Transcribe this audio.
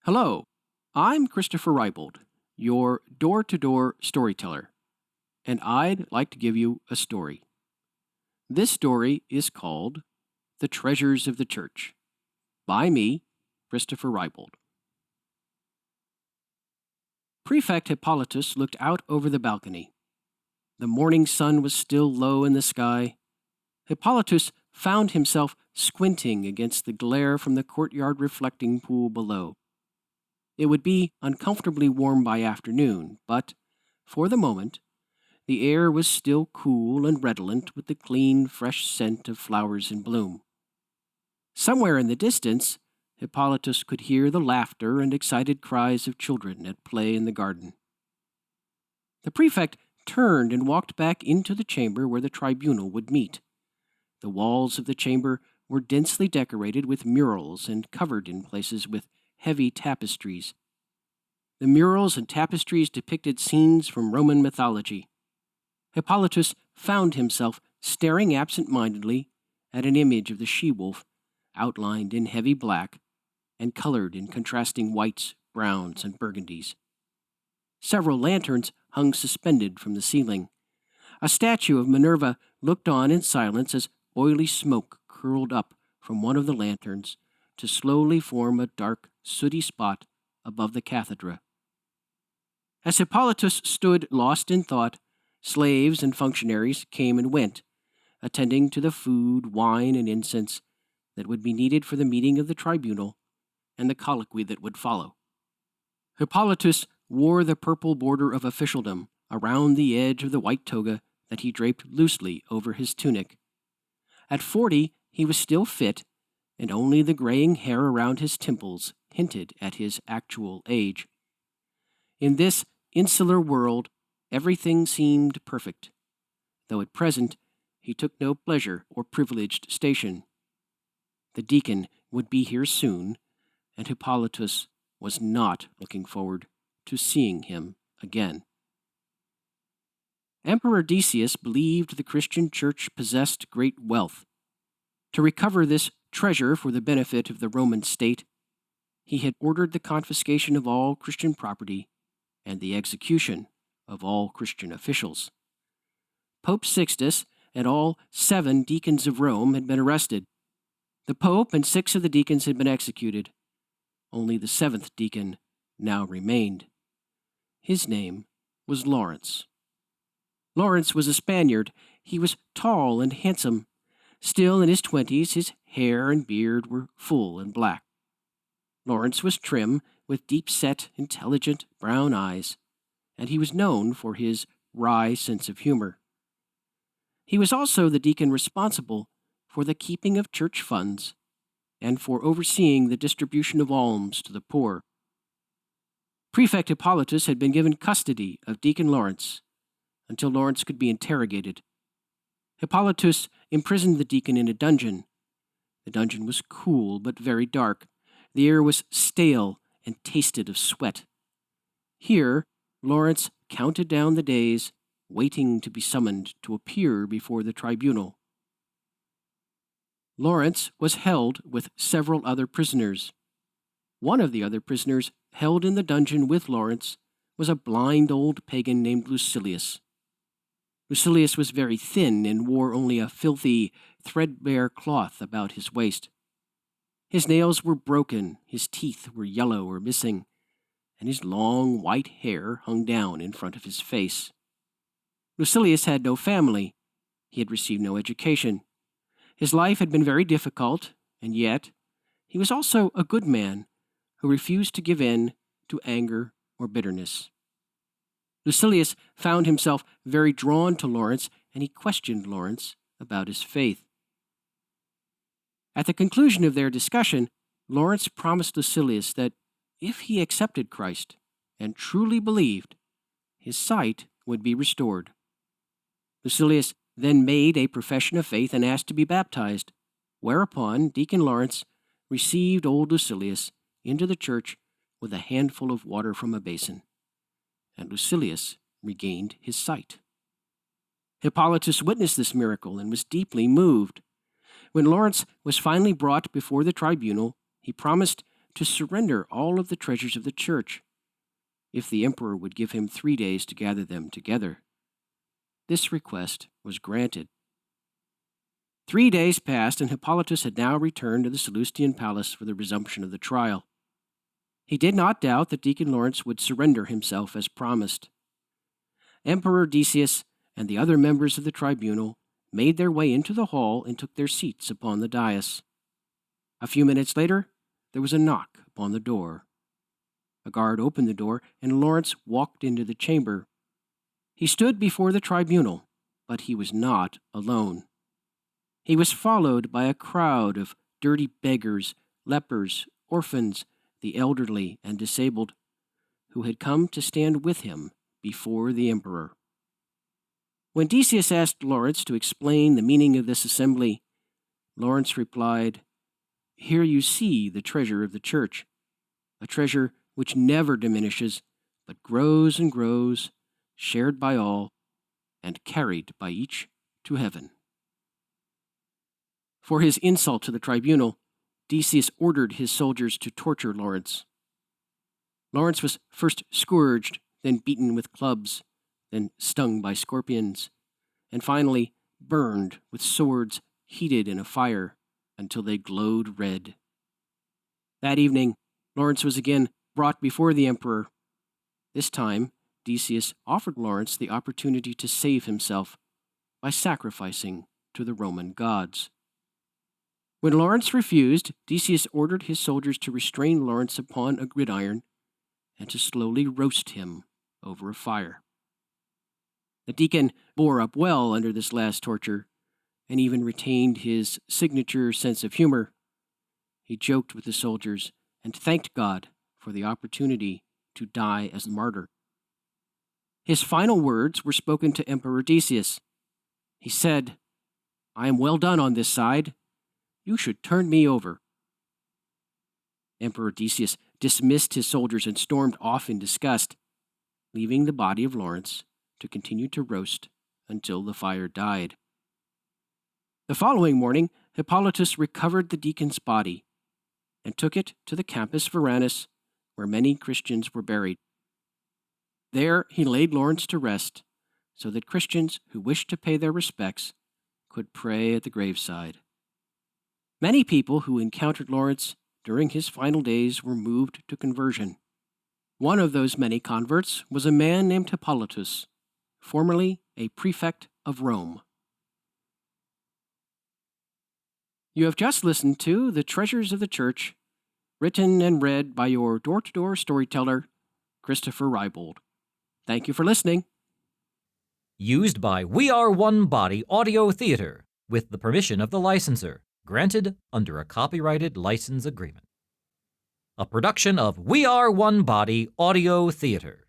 Hello, I'm Christopher Reibold, your door-to-door storyteller, and I'd like to give you a story. This story is called The Treasures of the Church, by me, Christopher Reibold. Prefect Hippolytus looked out over the balcony. The morning sun was still low in the sky. Hippolytus found himself squinting against the glare from the courtyard reflecting pool below. It would be uncomfortably warm by afternoon, but, for the moment, the air was still cool and redolent with the clean, fresh scent of flowers in bloom. Somewhere in the distance, Hippolytus could hear the laughter and excited cries of children at play in the garden. The prefect turned and walked back into the chamber where the tribunal would meet. The walls of the chamber were densely decorated with murals and covered in places with heavy tapestries. The murals and tapestries depicted scenes from Roman mythology. Hippolytus found himself staring absent-mindedly at an image of the she-wolf, outlined in heavy black and colored in contrasting whites, browns, and burgundies. Several lanterns hung suspended from the ceiling. A statue of Minerva looked on in silence as oily smoke curled up from one of the lanterns to slowly form a dark, sooty spot above the cathedra. As Hippolytus stood lost in thought, slaves and functionaries came and went, attending to the food, wine, and incense that would be needed for the meeting of the tribunal and the colloquy that would follow. Hippolytus wore the purple border of officialdom around the edge of the white toga that he draped loosely over his tunic. At 40, he was still fit, and only the graying hair around his temples hinted at his actual age. In this insular world, everything seemed perfect, though at present he took no pleasure or privileged station. The deacon would be here soon, and Hippolytus was not looking forward to seeing him again. Emperor Decius believed the Christian Church possessed great wealth. To recover this treasure for the benefit of the Roman state, he had ordered the confiscation of all Christian property and the execution of all Christian officials. Pope Sixtus and all 7 deacons of Rome had been arrested. The Pope and 6 of the deacons had been executed. Only the 7th deacon now remained. His name was Lawrence. Lawrence was a Spaniard. He was tall and handsome. Still in his 20s, his hair and beard were full and black. Lawrence was trim, with deep-set, intelligent brown eyes, and he was known for his wry sense of humor. He was also the deacon responsible for the keeping of church funds and for overseeing the distribution of alms to the poor. Prefect Hippolytus had been given custody of Deacon Lawrence until Lawrence could be interrogated. Hippolytus imprisoned the deacon in a dungeon. The dungeon was cool but very dark. The air was stale and tasted of sweat. Here, Lawrence counted down the days, waiting to be summoned to appear before the tribunal. Lawrence was held with several other prisoners. One of the other prisoners held in the dungeon with Lawrence was a blind old pagan named Lucilius. Lucilius was very thin and wore only a filthy, threadbare cloth about his waist. His nails were broken, his teeth were yellow or missing, and his long white hair hung down in front of his face. Lucilius had no family. He had received no education. His life had been very difficult, and yet he was also a good man who refused to give in to anger or bitterness. Lucilius found himself very drawn to Lawrence, and he questioned Lawrence about his faith. At the conclusion of their discussion, Lawrence promised Lucilius that if he accepted Christ and truly believed, his sight would be restored. Lucilius then made a profession of faith and asked to be baptized, whereupon Deacon Lawrence received old Lucilius into the church with a handful of water from a basin, and Lucilius regained his sight. Hippolytus witnessed this miracle and was deeply moved. When Lawrence was finally brought before the tribunal, he promised to surrender all of the treasures of the church, if the emperor would give him 3 days to gather them together. This request was granted. 3 days passed, and Hippolytus had now returned to the Sallustian palace for the resumption of the trial. He did not doubt that Deacon Lawrence would surrender himself as promised. Emperor Decius and the other members of the tribunal made their way into the hall and took their seats upon the dais. A few minutes later, there was a knock upon the door. A guard opened the door, and Lawrence walked into the chamber. He stood before the tribunal, but he was not alone. He was followed by a crowd of dirty beggars, lepers, orphans, the elderly and disabled, who had come to stand with him before the emperor. When Decius asked Lawrence to explain the meaning of this assembly, Lawrence replied, "Here you see the treasure of the church, a treasure which never diminishes, but grows and grows, shared by all, and carried by each to heaven." For his insult to the tribunal, Decius ordered his soldiers to torture Lawrence. Lawrence was first scourged, then beaten with clubs, then stung by scorpions, and finally burned with swords heated in a fire until they glowed red. That evening, Lawrence was again brought before the emperor. This time, Decius offered Lawrence the opportunity to save himself by sacrificing to the Roman gods. When Lawrence refused, Decius ordered his soldiers to restrain Lawrence upon a gridiron and to slowly roast him over a fire. The deacon bore up well under this last torture and even retained his signature sense of humor. He joked with the soldiers and thanked God for the opportunity to die as a martyr. His final words were spoken to Emperor Decius. He said, "I am well done on this side. You should turn me over." Emperor Decius dismissed his soldiers and stormed off in disgust, leaving the body of Lawrence to continue to roast until the fire died. The following morning, Hippolytus recovered the deacon's body and took it to the Campus Varanus, where many Christians were buried. There he laid Lawrence to rest, so that Christians who wished to pay their respects could pray at the graveside. Many people who encountered Lawrence during his final days were moved to conversion. One of those many converts was a man named Hippolytus, formerly a prefect of Rome. You have just listened to The Treasures of the Church, written and read by your door-to-door storyteller, Christopher Reibold. Thank you for listening. Used by We Are One Body Audio Theater, with the permission of the licensor, granted under a copyrighted license agreement. A production of We Are One Body Audio Theater.